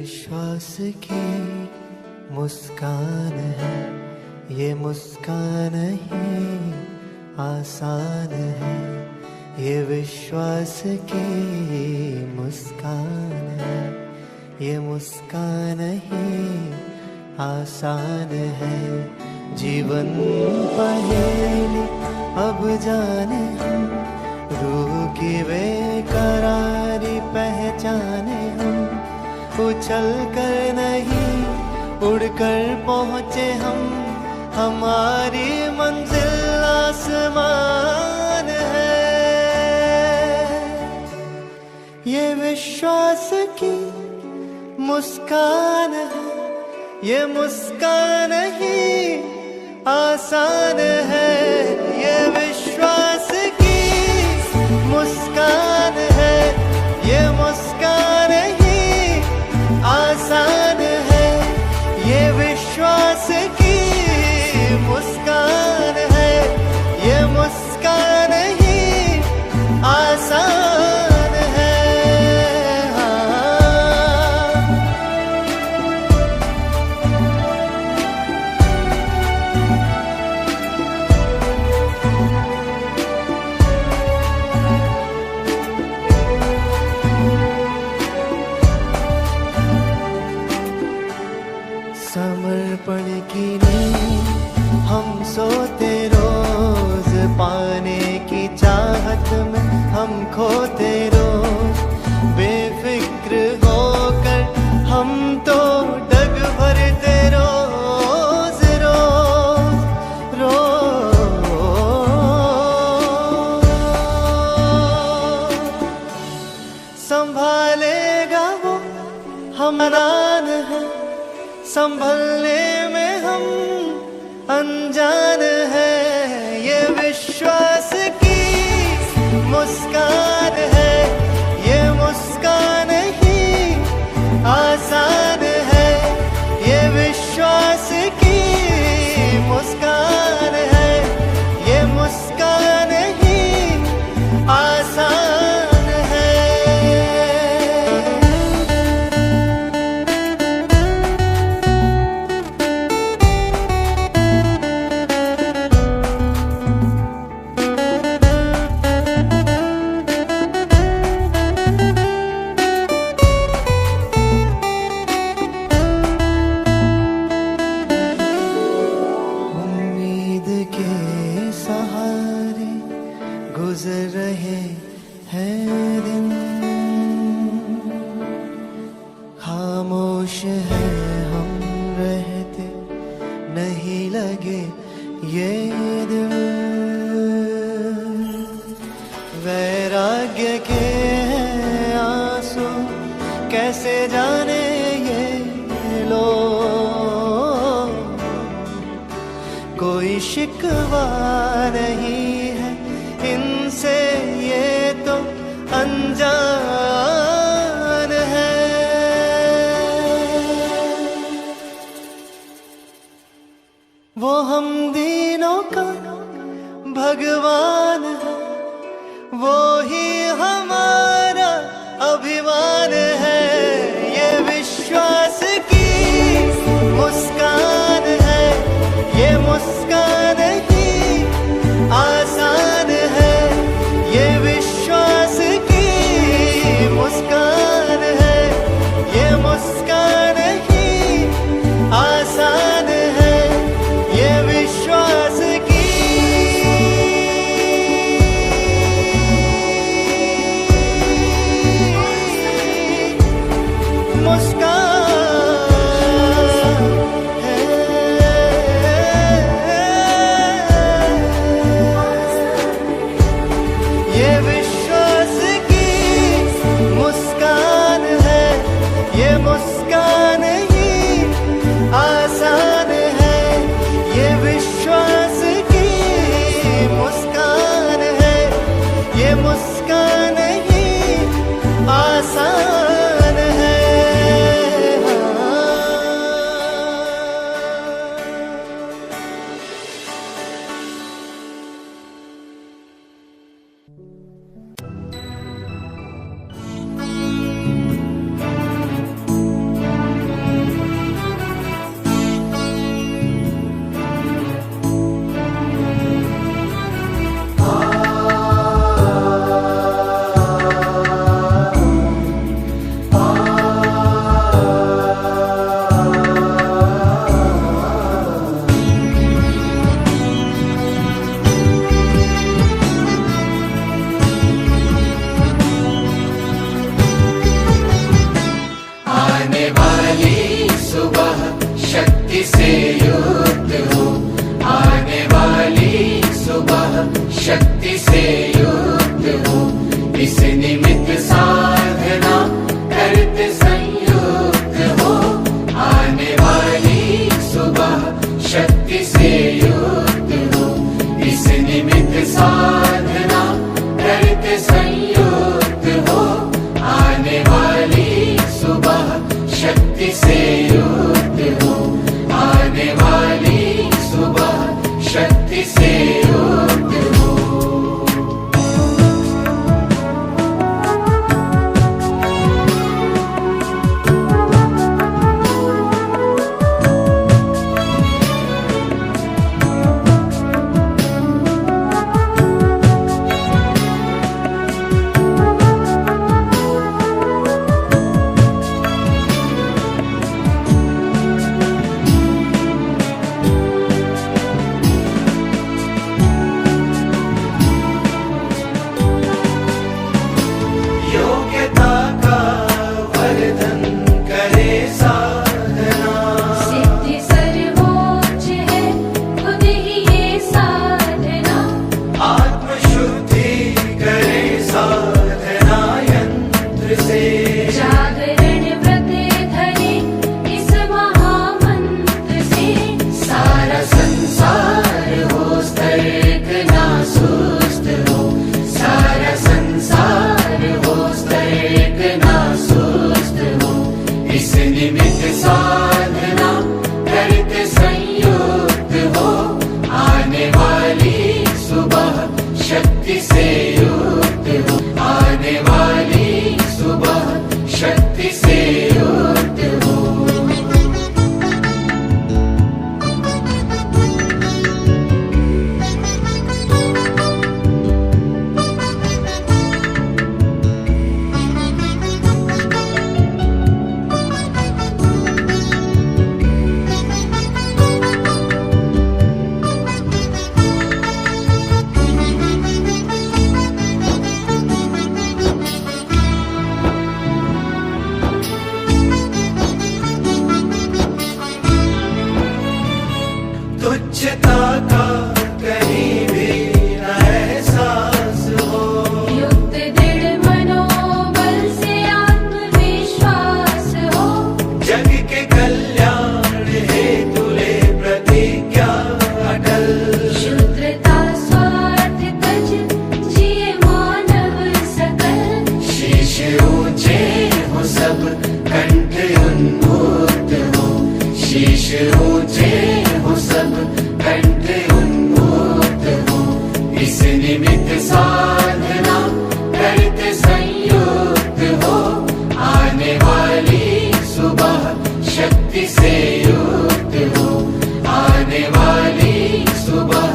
विश्वास की मुस्कान है, ये मुस्कान ही आसान है। ये विश्वास की मुस्कान है, ये मुस्कान ही आसान है। जीवन पहेली अब जाने हम, रूह की बेकरारी पहचाने हम। उछल कर नहीं उड़कर पहुँचे हम, हमारी मंजिल आसमान है। ये विश्वास की मुस्कान है, ये मुस्कान ही आसान है। ये विश्वास की मुस्कान है, ये मुस्कान ही आसान है। ये विश्वास की मुस्कान है, ये मुस्कान ही आसान है। समर्पण की नींद हम सोते रोज, पाने की चाहत में हम खोते रोज। बेफिक्र होकर हम तो डग भरते रोज रोज रोज। संभालेगा वो हमरान है, संभलने में हम अनजान है। ये विश्वास की मुस्कान है, ये मुस्कान ही आसान है। ये विश्वास की मुस्कान है, ये मुस्कान ही आसान है। सहारे गुजर रहे हैं दिन, खामोश है हम रहते नहीं लगे ये दिल। वैराग्य के हैं आंसू कैसे जाने ये लोग। कोई शिकवा नहीं है इनसे, ये तो अनजान है। वो हम दीनों का भगवान है, वो ही हमारा अभिमान है। ये विश्वास की मुस्कान है, ये मुस्कान ही आसान है। ये विश्वास की मुस्कान है, ये मुस्कान ही आसान है। ये विश्वास की शक्ति से युक्त हो। आने वाली सुबह शक्ति से युक्त हो। इस निमित्त साधना करते संयुक्त हो। आने वाली सुबह शक्ति से युक्त हो। इस निमित्त साधना करते संयुक्त हो। आने वाली सुबह शक्ति से युक्त हो। आने वाली सुबह शक्ति से युक्त हो। योग्यता का वर्धन करे साधना। सिद्धि सर्वोच्च है खुद ही ये साधना। आत्मशुद्धि करे साधना यंत्र से। जागरण व्रत धरे इस महामंत्र से। सारा संसार हो स्तर्क ना सुस्त हो। सारा संसार हो स्तर्क ना सुस्त हो। इस निमित्त साधना करते संयुक्त हो। आने वाली सुबह शक्ति से युक्त हो। आने वाली सुबह शक्ति से युक्त हो। तुच्छता का कहीं भी न एहसास हो। युक्त दृढ़ मनोबल से आत्मविश्वास हो। जग के कल्याण हेतु ले प्रतिज्ञा अटल। शुद्रता स्वार्थ तज जिए मानव सकल। शीश ऊंचे हो सब कंठ उन्मुक्त हो। शीश ऊंचे हो सब कंठ उन्मुक्त हो। इस निमित्त साधना करते संयुक्त हो। आने वाली सुबह शक्ति से युक्त हो। आने वाली सुबह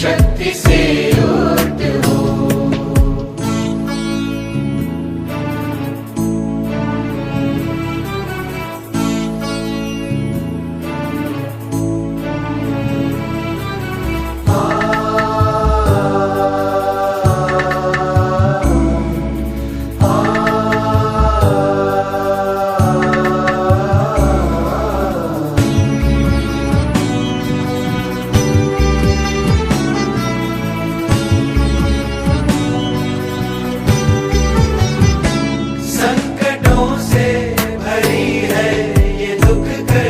शक्ति से युक्त हो। संकटों से भरी है ये दुख कर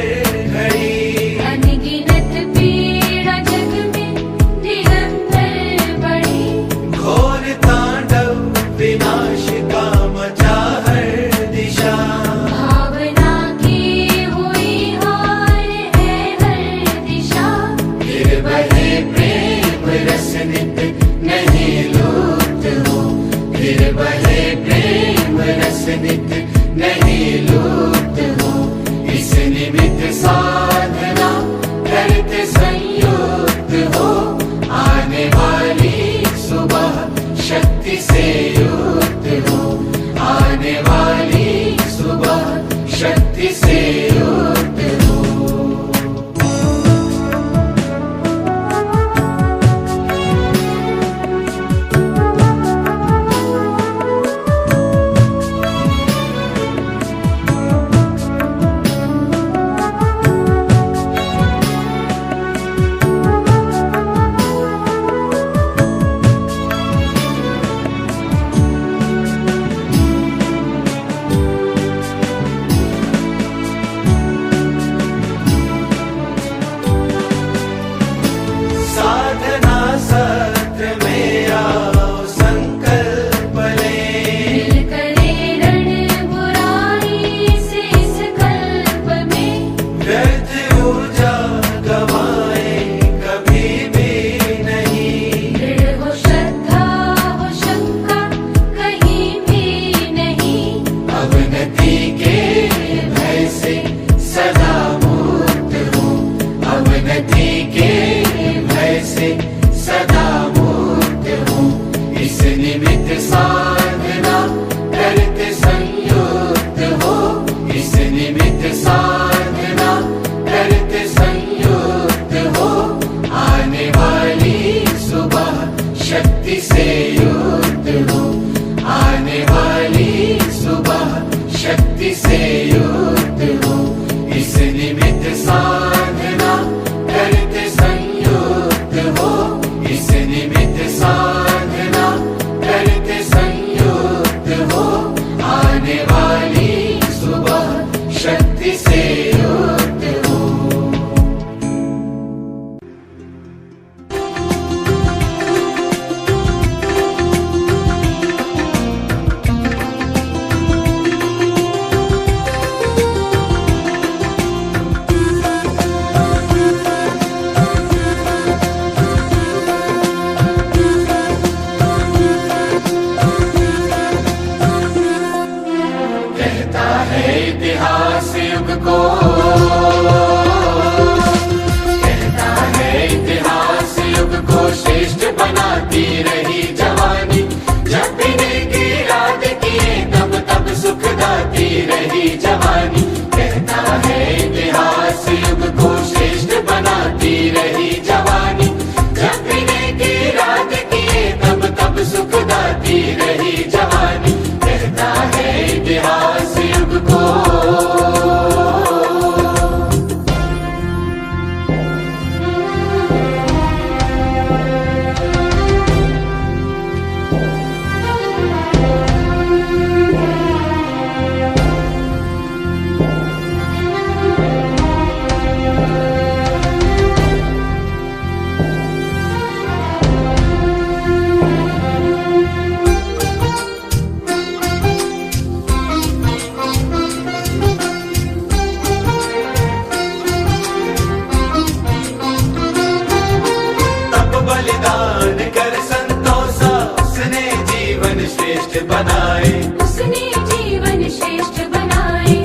घड़ी। अनगिनत पीड़ा जग में निरंतर बढ़ी। घोर तांडव विनाश का मचा हर दिशा। भावना की हुई हार है हर दिशा। फिर बहे प्रेम रस नित नहीं लुप्त हो। फिर बहे प्रेम रस नित नहीं लुप्त हो। इस निमित्त साधना करते संयुक्त हो। आने वाली सुबह शक्ति से युक्त हो। आने वाली सुबह शक्ति से युक्त हो। साधना करते संयुक्त हो, इस निमित्त साधना करते संयुक्त हो, आने वाली सुबह शक्ति से युक्त हो। कहता है इतिहास युग को, कहता है इतिहास युग को श्रेष्ठ बनाती रही जवानी, जब पीने की याद किए तब तब सुख दाती रही जवानी। कहता है इतिहास युग को श्रेष्ठ बनाती रही जवानी, जब पीने की याद किए तब तब सुख दाती रही जवानी। कहता है इतिहास युग को। तप बलिदान कर संतोषा, उसने जीवन श्रेष्ठ बनाए, उसने जीवन श्रेष्ठ बनाए।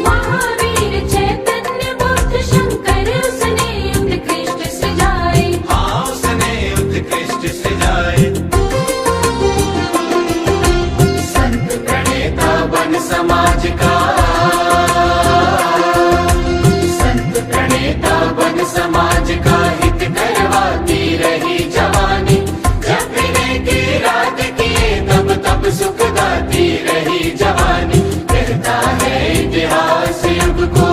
महावीर चैतन्य बुद्ध शंकर, उसने उत्कृष्ट सजाए, हाँ उसने उत्कृष्ट सजाए। संत प्रणेता बन समाज का, संत प्रणेता बन समाज का हित करवाती रही जवानी, जब पीने की रात किए तब तब सुख दाती रही जवानी। कहता है इतिहास युग को।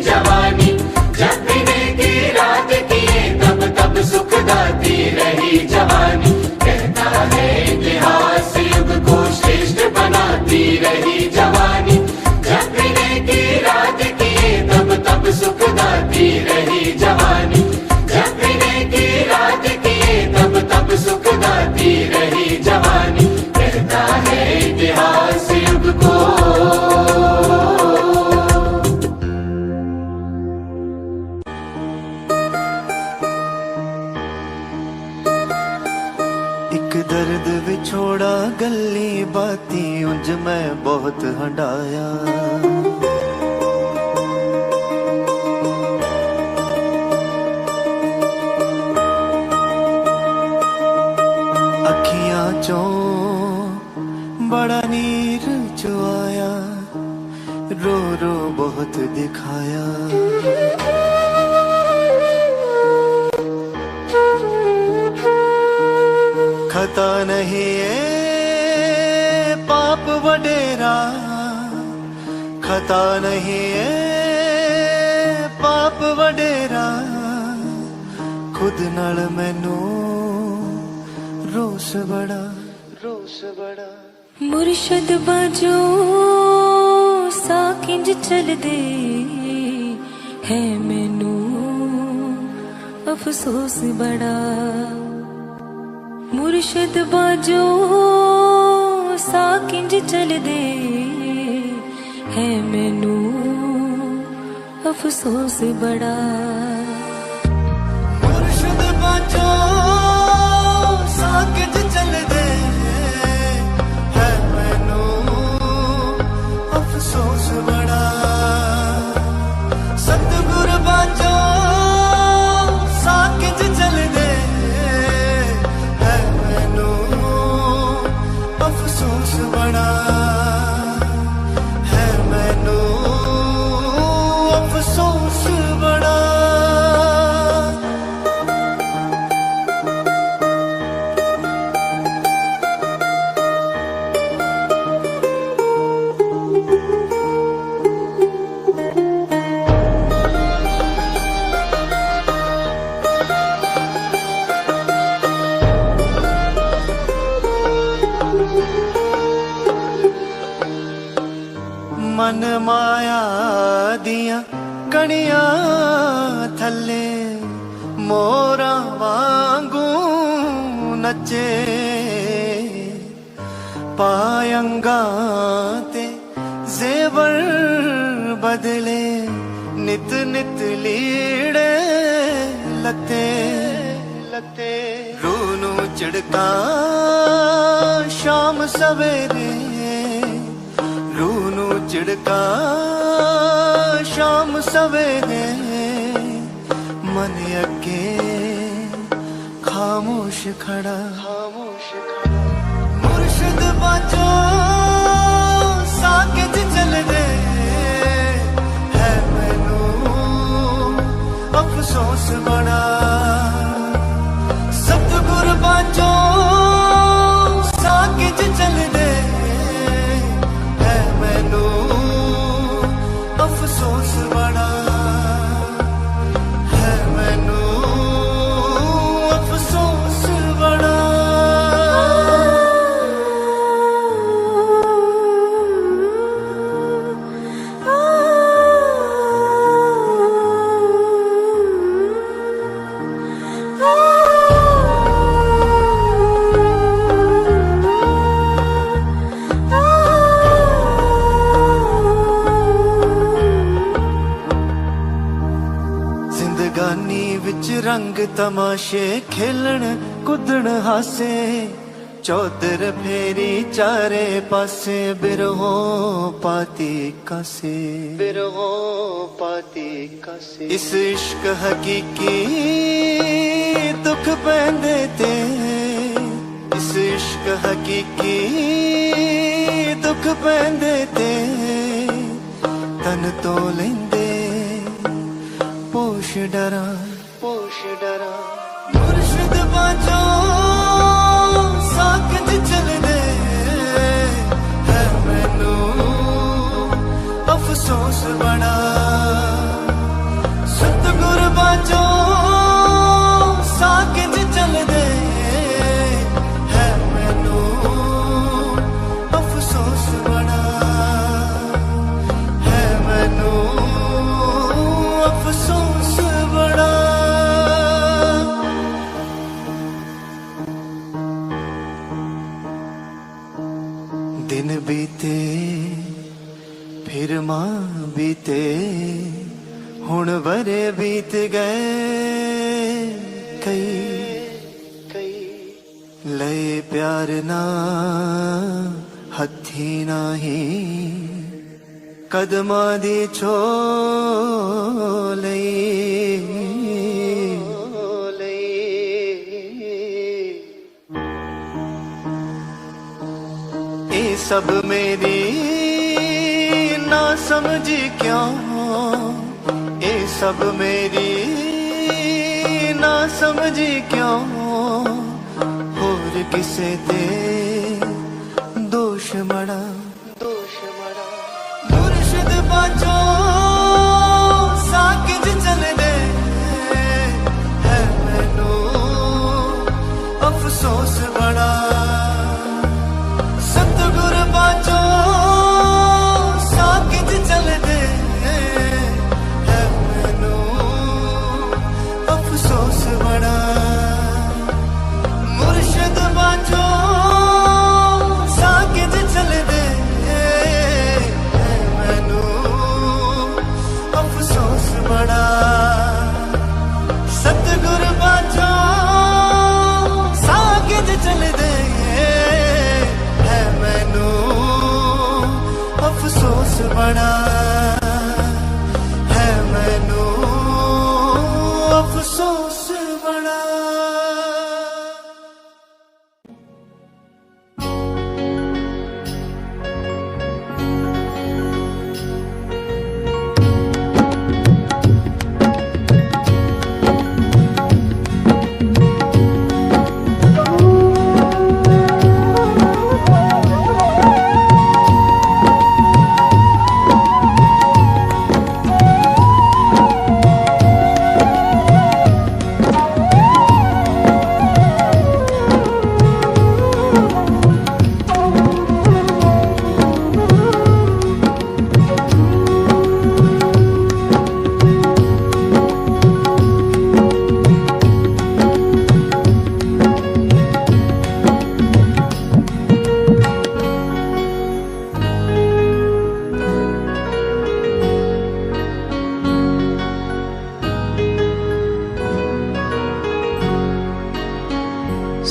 जवानी। जब भी नेकी रात किए तब तब सुख दाती रही जवानी। कहता है इतिहास युग को श्रेष्ठ बनाती रही जवानी। जब भी नेकी रात किए तब तब सुख दाती रही जवानी। जब भी नेकी रात किए तब तब सुख दाती रही जवानी। कहता है इतिहास युग को। एक दर्द विछोड़ा गली बाती उंज मैं बहुत हंडाया। अखियां चों बड़ा नीर चुआया, रो रो बहुत दिखाया। खता नहीं है पाप वडेरा, खता नहीं है पाप वडेरा। खुद नाल मैनू रोस बड़ा, रोस बड़ा। मुर्शद बाजो साकिंज चल दे है मैनू अफसोस बड़ा। मुर्शद बाजो साकिंज चल दे है मैनू अफसोस बड़ा। मुर्शद बाजो साकिंज चल दे है मैनू अफसोस बड़ा। सतगुर बाजो साकिंज चल दे है मैनू अफसोस बड़ा, है मैनू अफसोस बड़ा। मन माया दिया कणिया थले मोरा वांगू नचे। पायंगा ते जेवर बदले, नित नित लीड़े लते लते। रूनू चिड़का शाम सवेरे, रूनू चिड़का शाम सवेरे। मन अगे खामोश खड़ा, खामोश खड़ा। मुर्शद बाजो साकिंज चल दे है मैनू अफसोस बड़ा। सतगुर बाजो साकिंज चल दे है मैनू अफसोस बड़ा, है मैनू अफसोस बड़ा। रंग तमाशे खेलन कुदण हासे, चौधर फेरी चारे पासे। बिरहो पाती कासे, बिरहो पाती कासे। इस इश्क हकीकी दुख पैंदे ते, इस इश्क हकीकी दुख पैंदे ते। तन तो लेंदे पोश डरा, पोश डरा। मुर्शिद बाजो साकिंज चल दे है मैनू अफसोस बड़ा। हुण वरे बीत गए कई लए प्यार ना हथी नाही कदमां दी छोले ये सब मेरी ना समझी क्यों ये सब मेरी ना समझी क्यों होर किसे ते दोष मड़ा मुर्शिद बाजो साकिज चल दे है मैनू अफसोस बड़ा सतगुर बाजो साकिज चल दे है मैनू अफसोस बड़ा मुर्शिद बाजो साकिज चल दे मैनू अफसोस बड़ा सतगुर बाजो साकिज चल दे है मैनू अफसोस बड़ा है मैनू अफसोस बड़ा।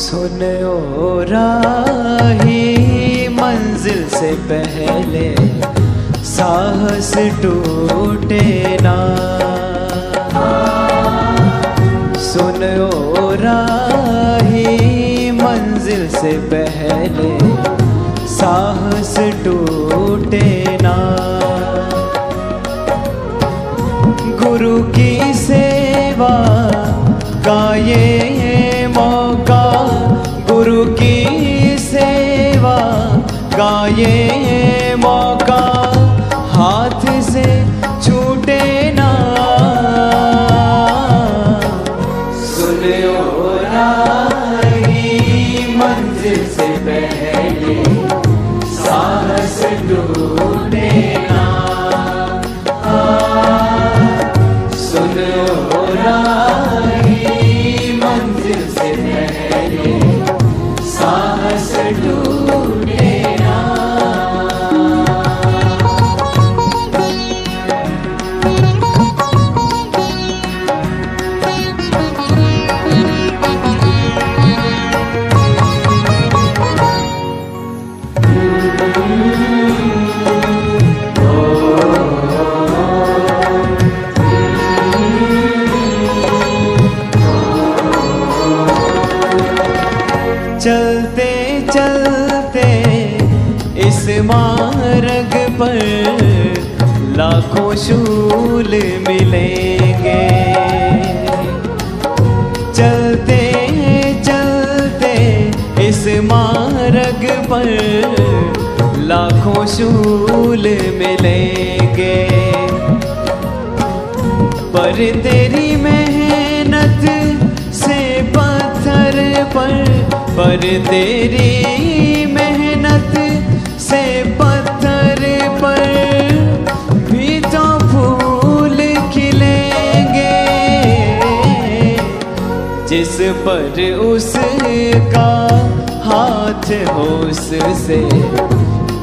सुन ओ राही मंजिल से पहले साहस टूटे ना सुन ओ राही मंजिल से पहले साहस टूटे ना गुरु की सेवा का ये मौका गुरु की सेवा का ये मौका हाथ से छूटे ना सुन ओ राही मंजिल से पहले साहस टूटे ना सुन ओ राही मंजिल से पहले साहस टूटे ना। चलते चलते इस मार्ग पर लाखों शूल मिलेंगे चलते चलते इस मार्ग पर लाखों शूल मिलेंगे पर तेरी मेहनत से पत्थर पर तेरी मेहनत से पत्थर पर भी तो फूल खिलेंगे जिस पर उसका हाथ हो उससे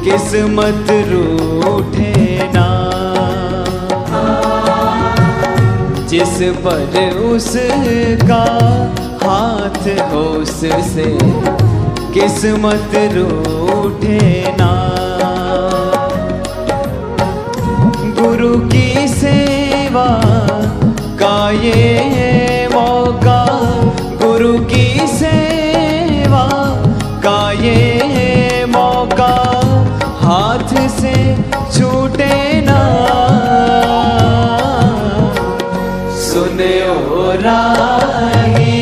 किस्मत रूठे ना जिस पर उसका हाथ हो उससे किस्मत रूठे ना। गुरु की सेवा का ये मौका, गुरु की सेवा का ये मौका हाथ से छूटे ना। सुने ओ राही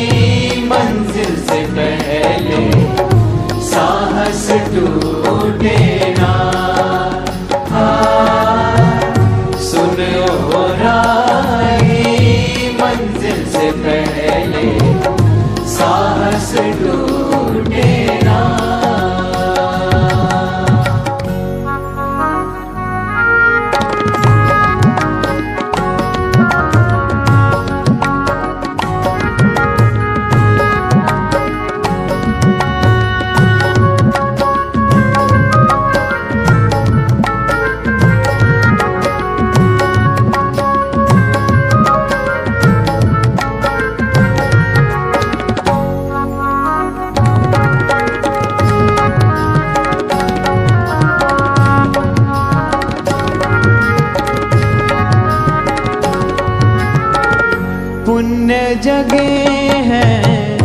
मंजिल से पहले साहस टूटे ना। सुन ओ राही मंजिल से पहले साहस टूटे ना। पुण्य जगे हैं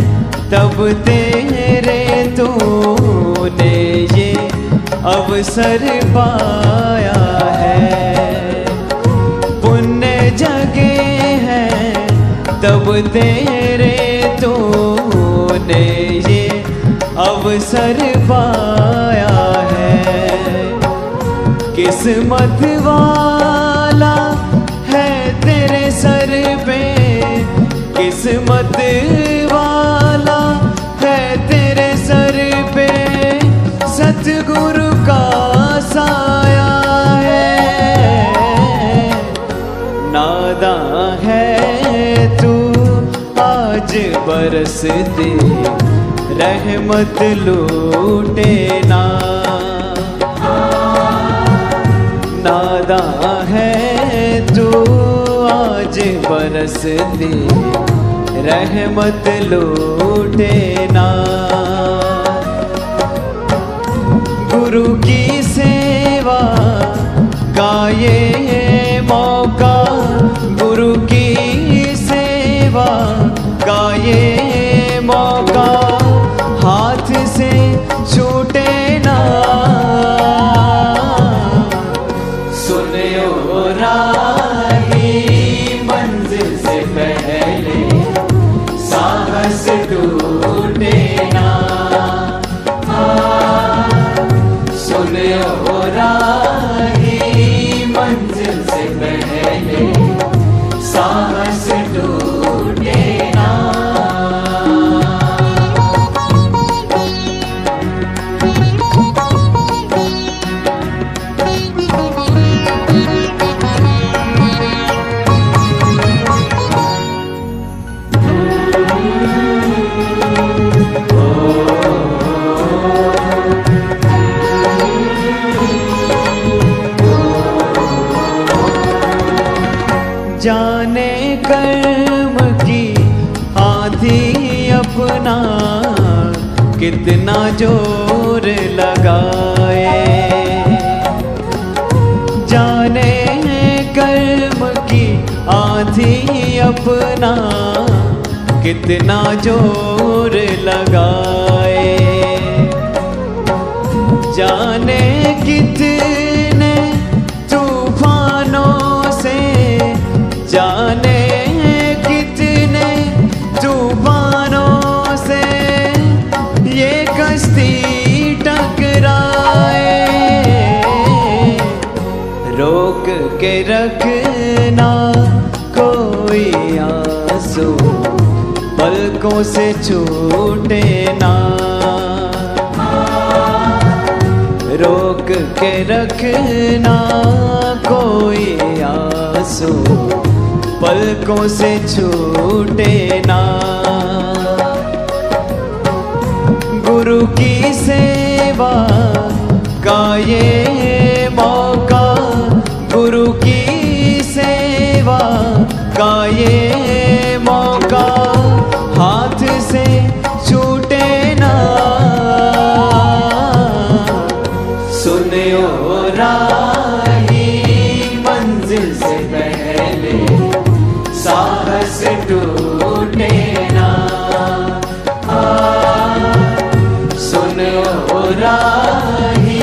तब तेरे तूने ये अवसर पाया है। पुण्य जगे हैं तब तेरे तूने ये अवसर पाया है। किस्मत वाला है तेरे सर पे, किस्मत वाला है तेरे सर पे सतगुरु का साया है। नादां है तू आज बरसती रहमत लूटे ना। नादां है तू आज बरसती रहमत लूटे ना। गुरु की सेवा का ये मौका, गुरु की सेवा का ये मौका हाथ से छूटे ना। सुने ओ राही मंजिल से पहले साहस टूटे ना। सुने ओ राही मंजिल से पहले साहस टूटे ना। जाने कर्म की आंधी अपना कितना जोर लगाए। जाने कर्म की आंधी अपना कितना जोर लगाए। जाने कितने तूफानों से, जाने कितने तूफानों से ये कश्ती टकराए। रोक के रखना कोई आंसू पलकों से छूटे ना। रोक के रखना कोई आंसू पलकों से छूटे ना। गुरु की सेवा का ये मौका, गुरु की सेवा का ये मौका हाथ से छूटे ना। सुने ओ राही मंजिल से पहले साहस टूटे ना। सुने ओ राही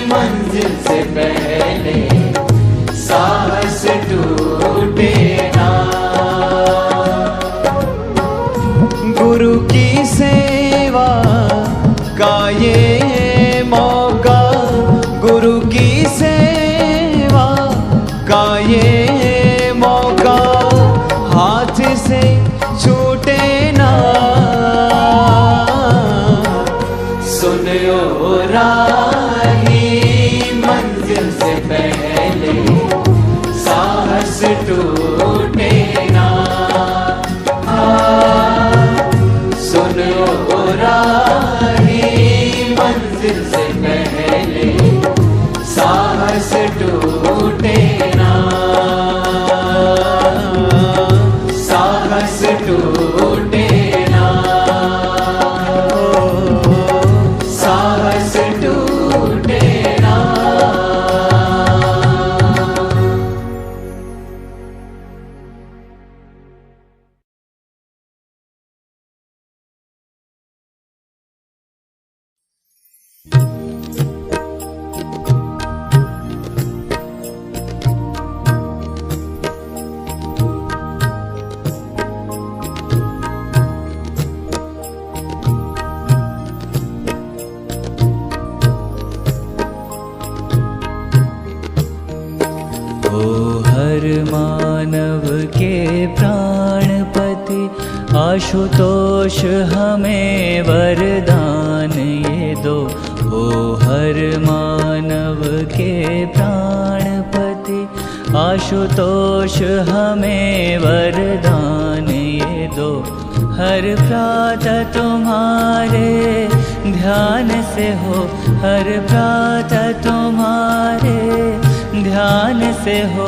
मंजिल से पहले साहस टूटे ना। गुरु की सेवा का ये मौका, गुरु की सेवा का ये मौका हाथ से छूटे ना। सुन ओ राही मंजिल से पहले साहस टूटे ना। सुन ओ राही मंजिल से पहले साहस टूटे ना। साहस टूटे ना। साहस टूटे ना। हर मानव के प्राणपति आशुतोष हमें वरदान ये दो। ओ हर मानव के प्राणपति आशुतोष हमें वरदान ये दो। हर प्रातः तुम्हारे ध्यान से हो, हर प्रातः तुम्हारे ध्यान से हो,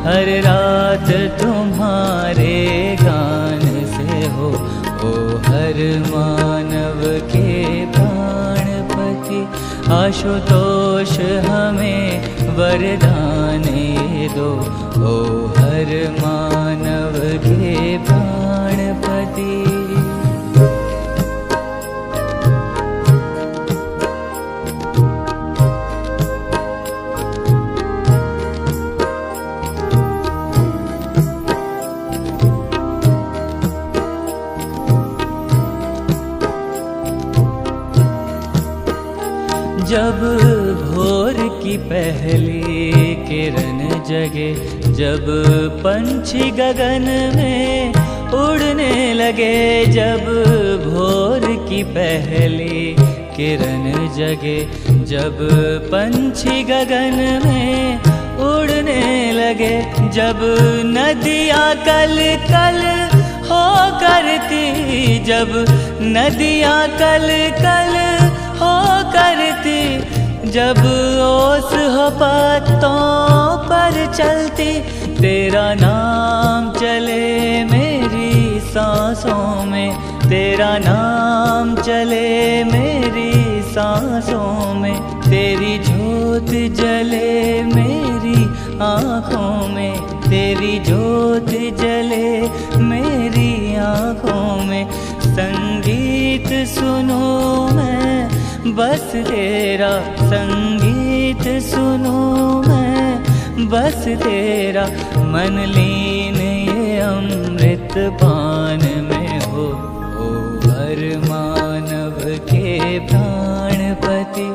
हर रात तुम्हारे गान से हो। ओ हर मानव के प्राणपति आशुतोष हमें वरदान ये दो। ओ हर मानव के प्राणपति। जब भोर की पहली किरण जगे, जब पंछी गगन में उड़ने लगे, जब भोर की पहली किरण जगे, जब पंछी गगन में उड़ने लगे, जब नदियाँ कल कल हो करती, जब नदियाँ कल कल हो करती, जब ओस हो पत्तों पर चलती, तेरा नाम चले मेरी सांसों में, तेरा नाम चले मेरी सांसों में, तेरी ज्योत जले मेरी आँखों में, तेरी ज्योत जले मेरी आँखों में। संगीत सुनूं मैं बस तेरा, संगीत सुनूं मैं बस तेरा, मन लीन ये अमृत पान में हो। ओ हर मानव के प्राणपति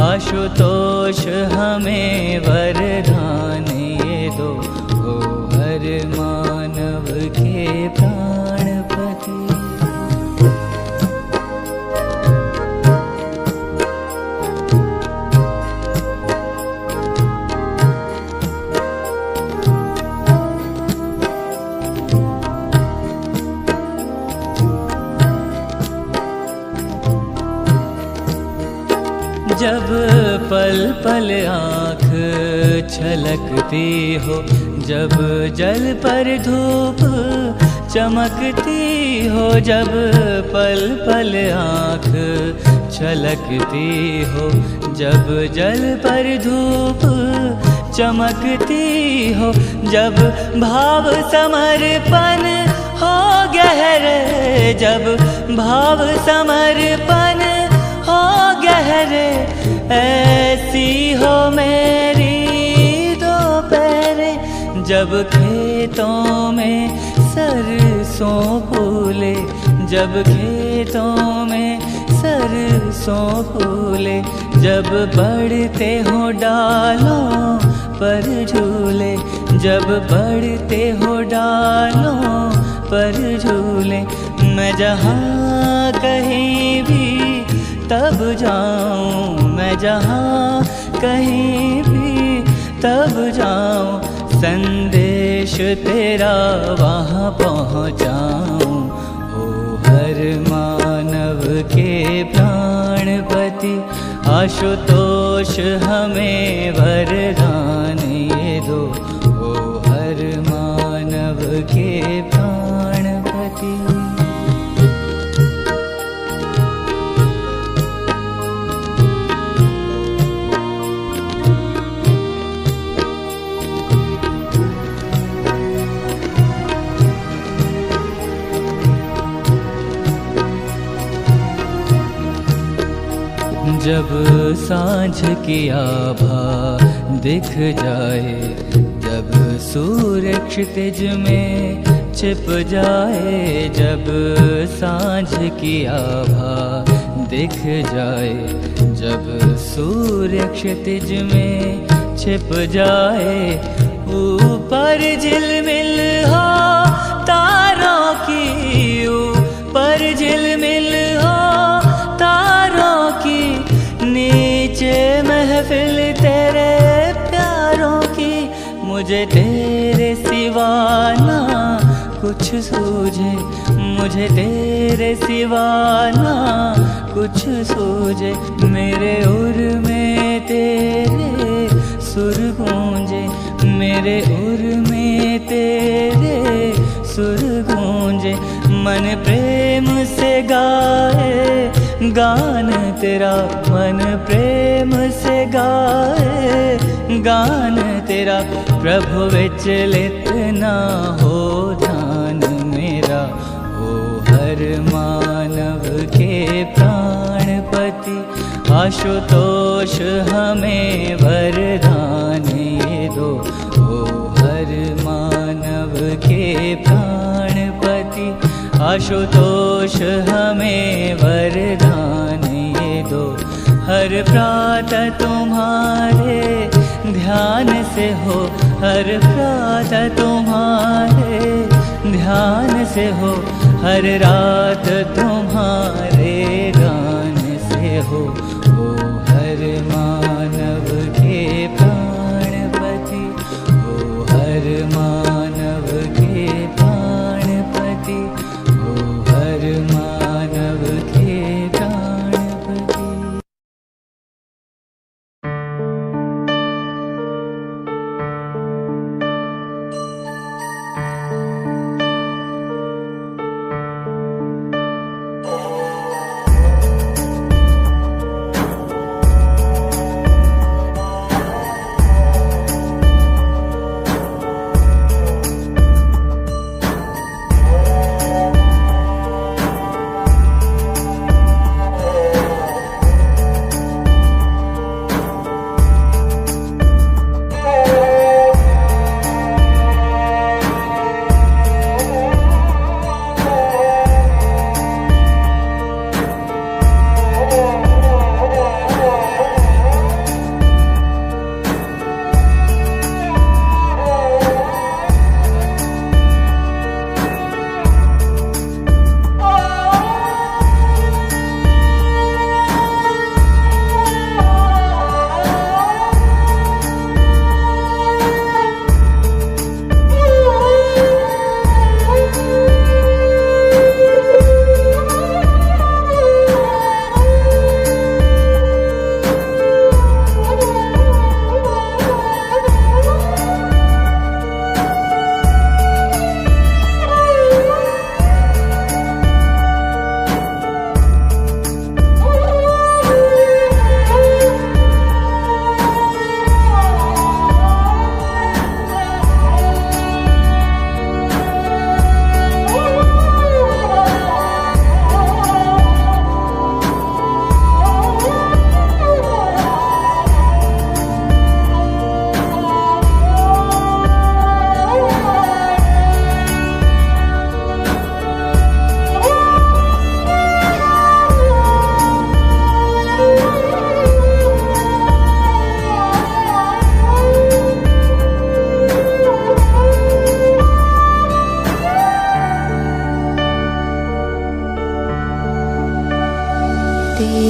आशुतोष हमें वरदान ये दो। ओ हर मानव के प्राणपति। जब पल पल आँख छलकती हो, जब जल पर धूप चमकती हो, जब पल पल आँख छलकती हो, जब जल पर धूप चमकती हो, जब भाव समर्पण हो गहरे, जब भाव समर्पण हो गहरे, ऐसी हो मेरी दोपहरें, जब खेतों में सरसों फूले, जब खेतों में सरसों फूले, जब बढ़ते हो डालों पर झूले, जब बढ़ते हो डालों पर झूले, मैं जहाँ कहीं भी तब जाऊँ, मैं जहाँ कहीं भी तब जाऊँ, संदेश तेरा वहाँ पहुँचाऊँ। ओ हर मानव के प्राणपति आशुतोष हमें वरदान ये दो, ओ हर मानव के प्राणपति। जब सांझ की आभा दिख जाए, जब सूर्य क्षितिज में छिप जाए, जब सांझ की आभा दिख जाए, जब सूर्य क्षितिज में छिप जाए, ऊपर झिलमिल हो तारों की, ऊपर झिलमिल हो तारों की, नीचे महफिल तेरे प्यारों की, मुझे तेरे सिवा ना कुछ सूझे, मुझे तेरे सिवा ना कुछ सूझे, मेरे उर में तेरे सुर गूंजे, मेरे उर में तेरे सुर गूंजे, मन प्रेम से गाए गान तेरा, मन प्रेम से गाए गान तेरा, प्रभु विचलित ना हो ध्यान मेरा, ओ हर मानव के प्राणपति आशुतोष हमें वरदान ये दो, ओ हर मानव के प्राणपति आशुतोष हमें वरदान ये दो। हर प्रातः तुम्हारे ध्यान से हो, हर प्रातः तुम्हारे ध्यान से हो, हर रात तुम्हारे गान से हो, ओ हर मानव के प्राणपति, ओ हर मानव के प्राणपति, ओ हर मानव के प्राणपति।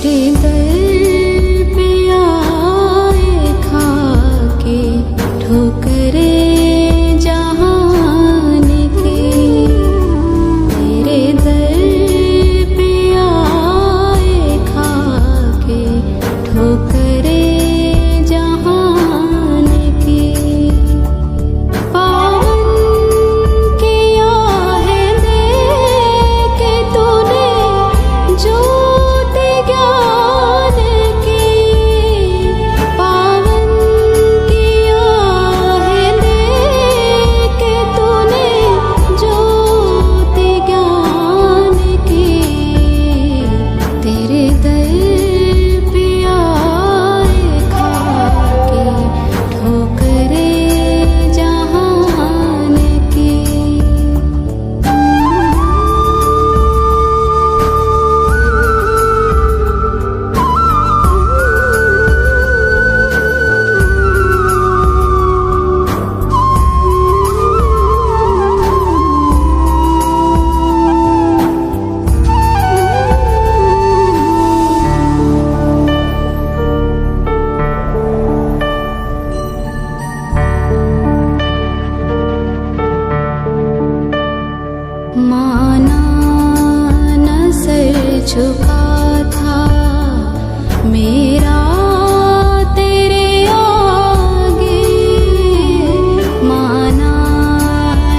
तेरे दर पे आए खाके ठोकरे जहान की, तेरे दर पे आए खाके ठोकरे जहान की। पावन किया है देख तूने ज्योत ज्ञान की, पावन किया है देख तूने ज्योत ज्ञान की। तेरे दर पे आए खाके ठोकरे जहान की। माना न सर झुका था मेरा तेरे आगे, माना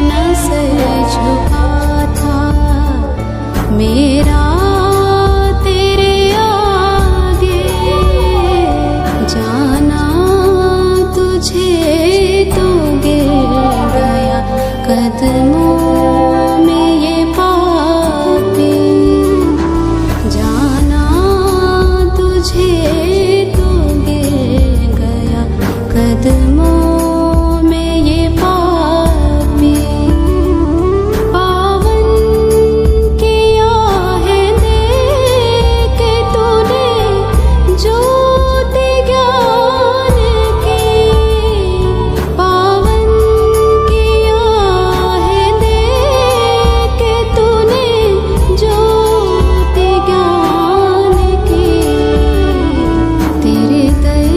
न सर झुका था मेरा तेरे आगे। जाना तुझे तो गिर गया कदमों में ये पापी, जाना तुझे तो गिर गया कदमों में ये पापी। पावन किया है देख तूने ज्योत ज्ञान की, पावन किया है देख तूने ज्योत ज्ञान की। तेरे दर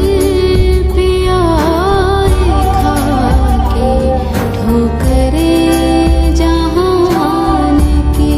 पे आए खाके ठोकरे जहान की।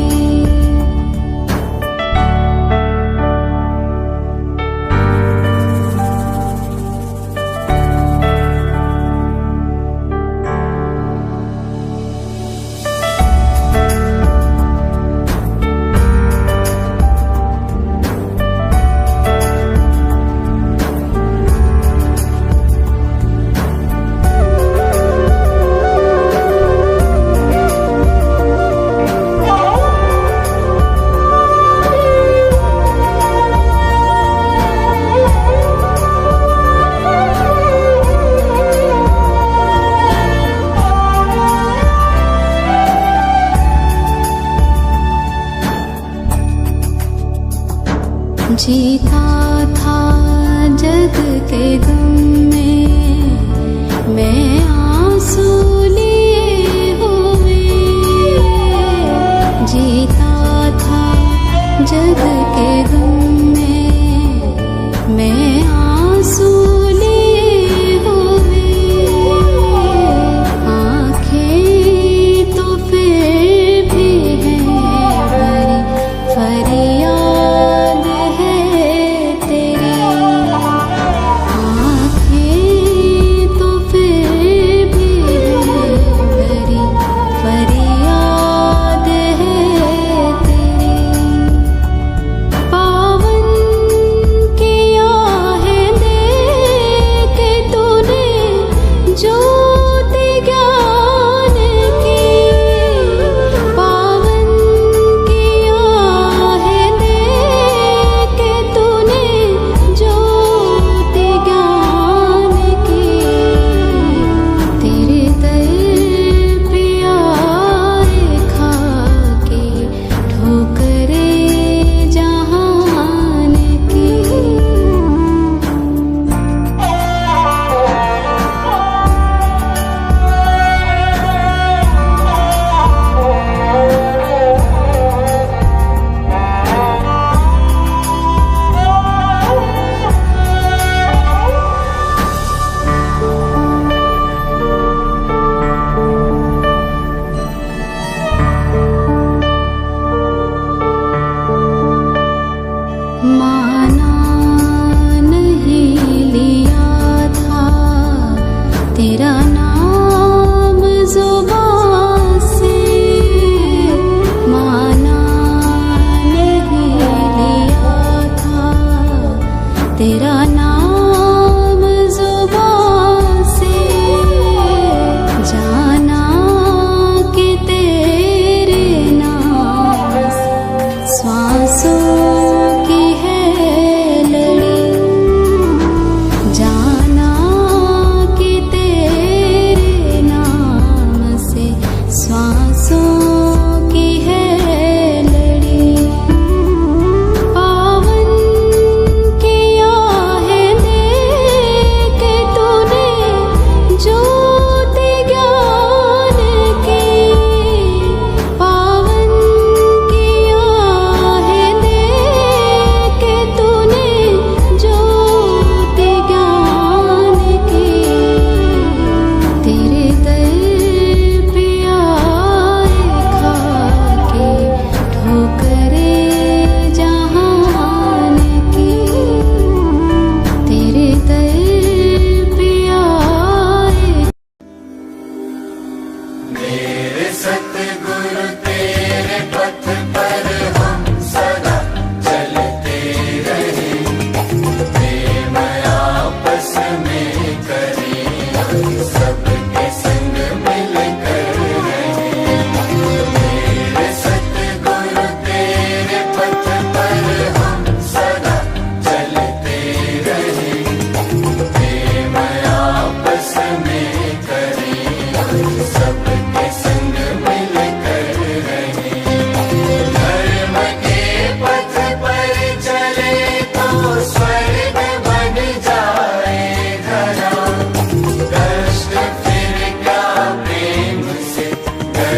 जीता था जग के गम में मैं आंसू लिए हुए, जीता था जग के गम में मैं आंसू लिए हुए। आँखें तो फिर भी हैं भरी फरियाद है तेरी, आँखें तो फिर भी हैं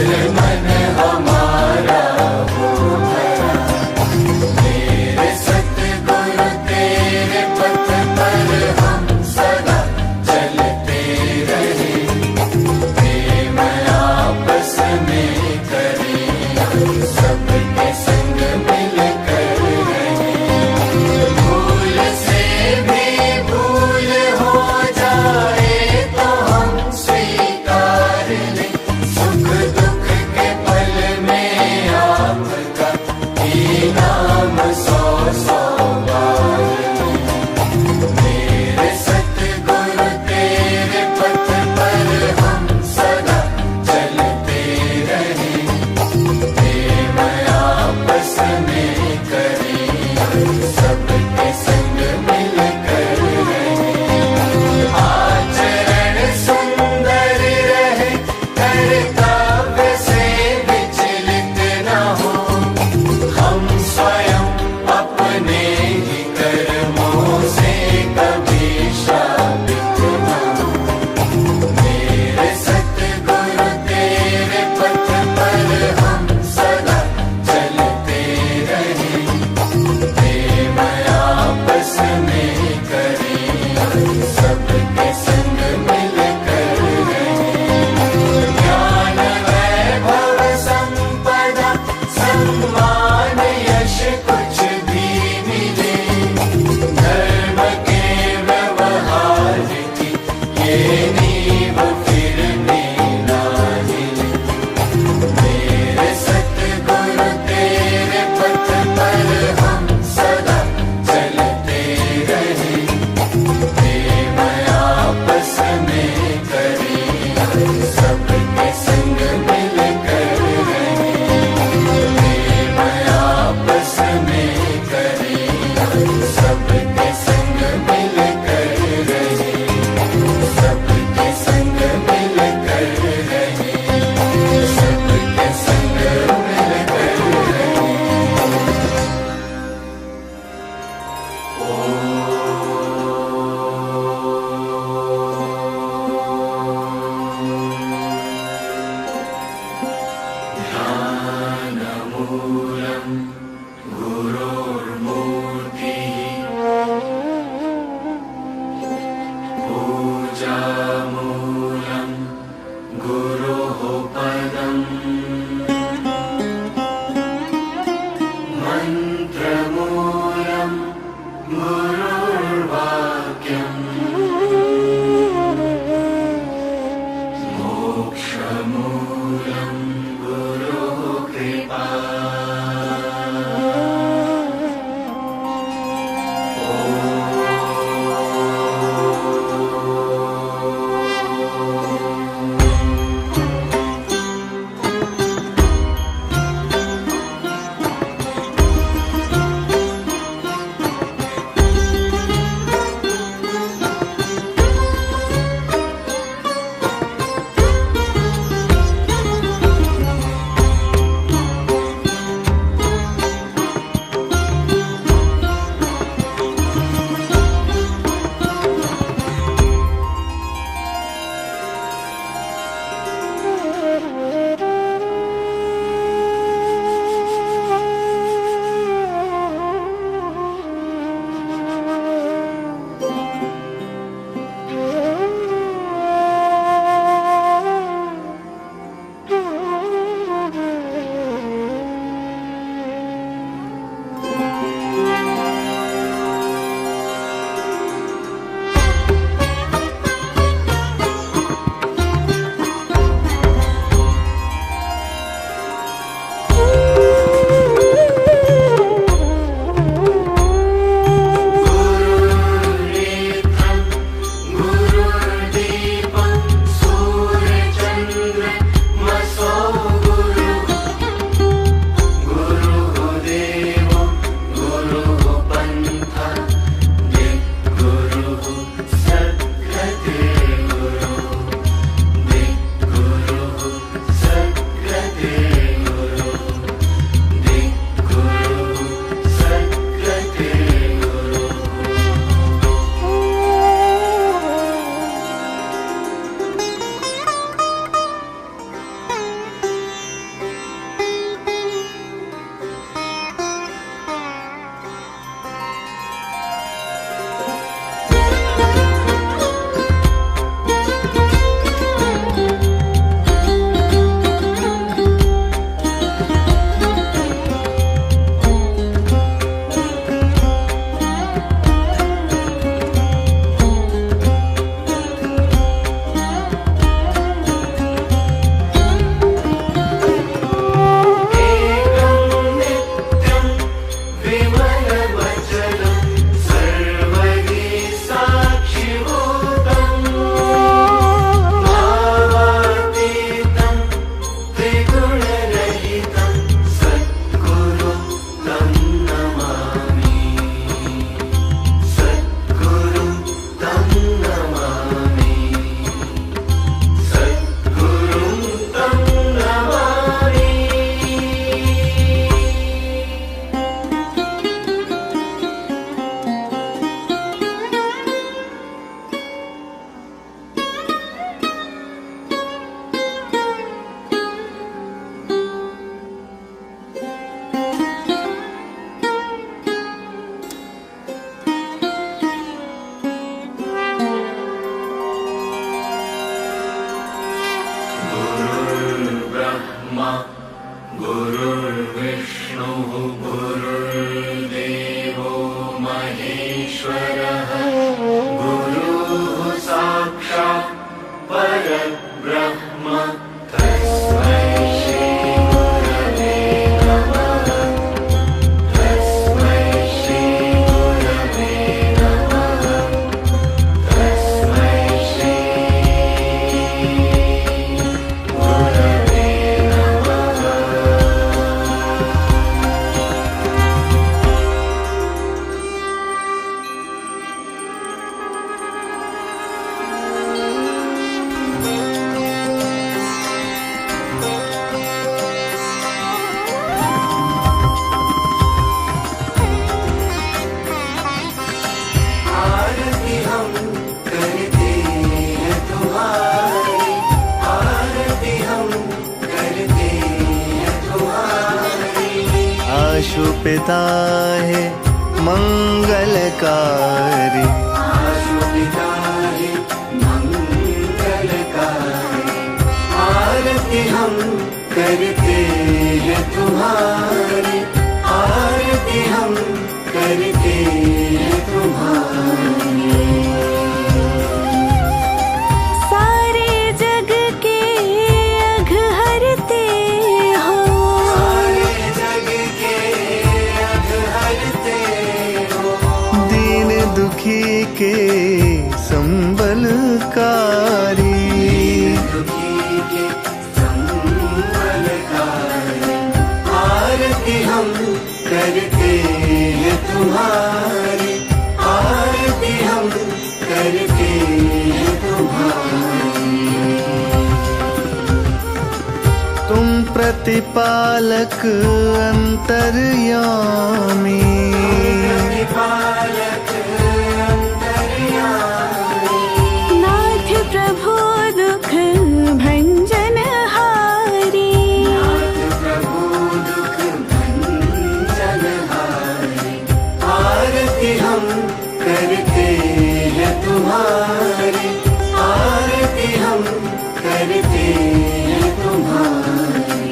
दिल मन हमारा हो भरा। मेरे सतगुरु तेरे पथ पर हम सदा चलते रहे, प्रेम आपस में करें, सबके संग मिल कर रहे। भूल से भी भूल हो जाए तो हम स्वीकार लें, सुख दुख के पल में आपका ही नाम सौ सौ बार लें। मेरे सतगुरु तेरे पथ पर हम सदा चलते रहे, प्रेम आपस में करें, सबके संग मिल कर रहे। आचरण सुंदर रहे, कर्तव्य से विचलित न हो, हम स्वयं अपने ही कर्मों से कभी शापित न हो। मेरे सतगुरु तेरे पथ पर हम सदा चलते रहे, प्रेम आपस में करें, सबके संग मिल कर रहे। ज्ञान वैभव संपदा सम्मान यश कुछ भी मिले, धर्म के व्यवहार की ये नींव फिर भी ना हिले। मेरे सतगुरु तेरे पथ पर हम सदा चलते रहे, प्रेम आपस में करें, सबके संग मिल कर रहे। प्रेम आपस में करें, सबके संग मिल कर रहे, सबके संग मिल कर रहे, सबके संग मिल कर रहे। ध्यानमूलं गुरोर्मूर्तिः, पूजामूलं गुरोः पदम्, मन्त्रमूलं गुरुर्वाक्यम्, मोक्षमूलं गुरोः कृपा। गुरुर्विष्णुः गुरुर्देवो महेश्वरः गुरुः साक्षात् परब्रह्म तस्मै श्री गुरवे नमः तस्मै श्री गुरवे नमः तस्मै श्री गुरवे नमः। आरती हम करते हैं तुम्हारी, आरती हम करते हैं तुम्हारी। आशु पिता है मंगलकारी, आशु पिता है मंगलकारी। आरती हम करते हैं तुम्हारी, आरती हम करते हैं तुम्हारी। सारे जग के अघ हरते हो, सारे जग के अघ हरते हो। दीन दुखी के संबलकारी, दुखी के संबलकारी। आरती हम करते हैं तुम्हारी, आरती हम करते हैं तुम्हारी। तुम प्रतिपालक अंतर्यामी, प्रतिपालक अंतर्यामी। नाथ प्रभु दुख भंजन हारी। नाथ प्रभु दुख भंजन हारी। आरती हम करते हैं तुम्हारी, आरती हम करते हैं तुम्हारी।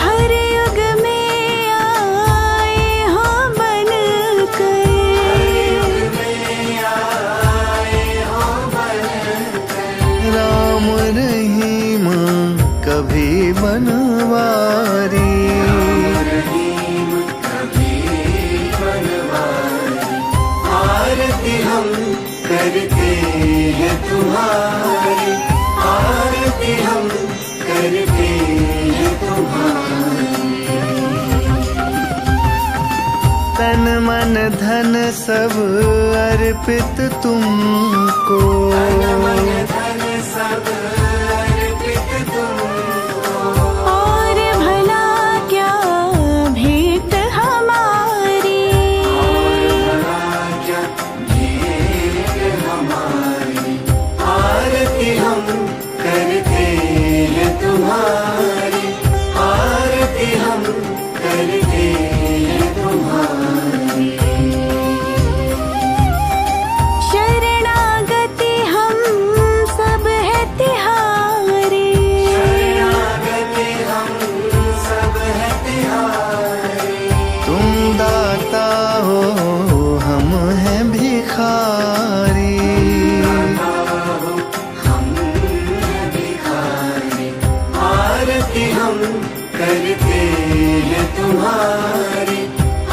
हर युग में आए हो बनकर, युग में आए हो बनकर। राम रहीम कभी बनवारी। रहीम कभी बनवारी। आरती हम करते हैं तुम्हारी, आरती हम करते हैं तुम्हारी। तन मन धन सब अर्पित तुमको, मन धन सब अर्पित तुमको। और भला क्या भेंट हमारी। भला क्या भेंट हमारी। आरती हम करते हैं तुम्हारी, आरती हम करते हैं तुम्हारी। शरणागति हम सब है तिहारी। शरणागति हम सब है तिहारी। तुम दाता हो हम हैं भिखारी। हम हैं भिखारी। आरती हम करते हैं तुम्हारी,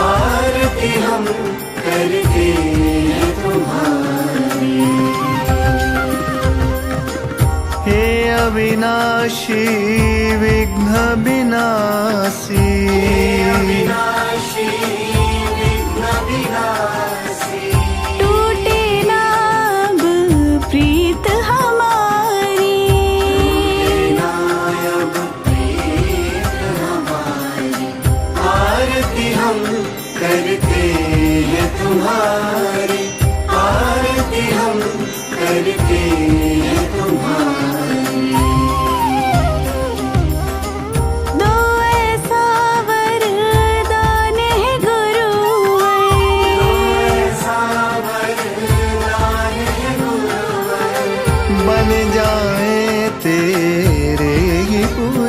आरती हम करते हैं तुम्हारी। हे अविनाशी विघ्न विनाशी, अविनाशी विघ्न विनाशी। टूटे ना अब प्रीत हमारी। नायब प्रीत हमारी। आरती हम करते हैं तुम्हारी, आरती हम करते हैं तुम्हारी। दो ऐसा वरदान है गुरु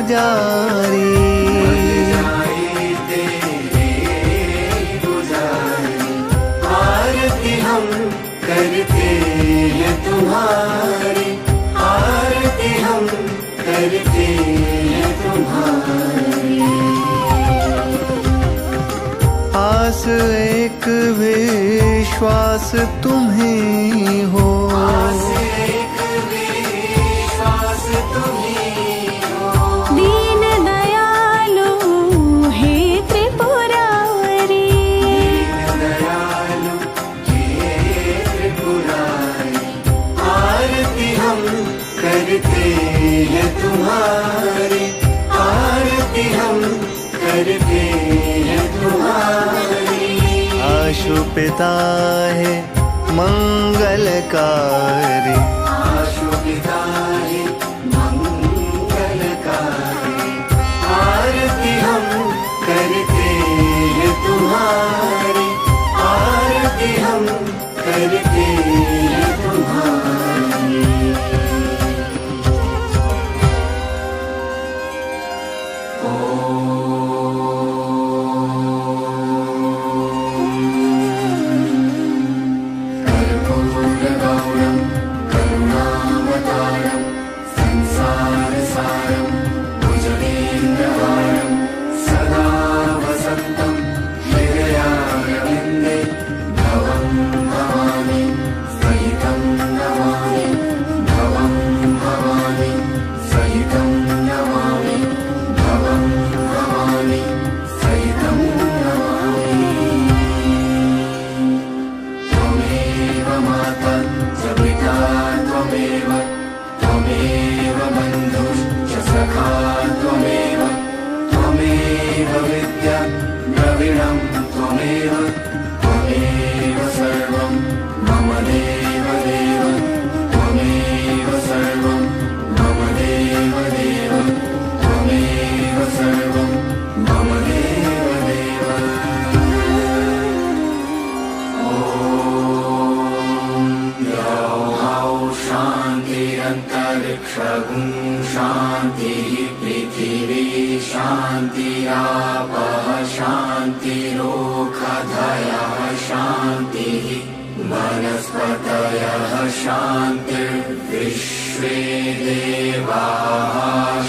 जारी। जाए तेरे गुजारी, आरती हम करते हैं तुम्हारी, आरती हम करते हैं तुम्हारी। आस एक विश्वास तुम्हीं हो, आस एक विश्वास तुम्हीं हो, दीन दयालु हे त्रिपुरारी। दयालु हे त्रिपुरारी, आरती हम करते हैं तुम्हारी, आरती हम करते हैं तुम्हारी। आशु पिता है मंगलकारी, आशु पिता है मंगलकारी, आरती हम करते हैं तुम्हारी, आरती हम करते हैं तुम्हारी। कर्पूरगौरं करुणावतारं संसारसारं भुजगेन्द्रहारं सदा वसन्तं हृदयारविन्दे भवं भवानि सहितं नमामि, भवं भवानि सहितं नमामि, भवं भवानि सहितं नमामि। त्वमेव माता च पिता त्वमेव, त्वमेव बन्धुश्च सखा त्वमेव, त्वमेव विद्या द्रविणं त्वमेव, त्वमेव सर्वं मम देवदेव, त्वमेव सर्वं मम देवदेव, त्वमेव सर्वं मम देवदेव। शान्तिरन्तरिक्षगुं शान्तिः पृथिवी शान्तिरापः शान्तिरोषधयः शान्तिः वनस्पतयः शान्तिर्विश्वे देवाः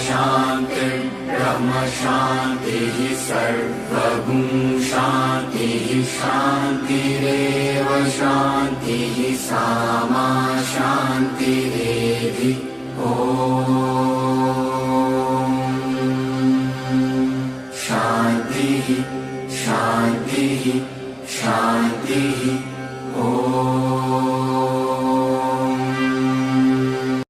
शान्तिर्ब्रह्म शान्तिः सर्वगुं शान्तिः शान्तिरेव शान्तिः सामा शान्तिरेधि। ॐ शान्तिः शान्तिः शान्तिः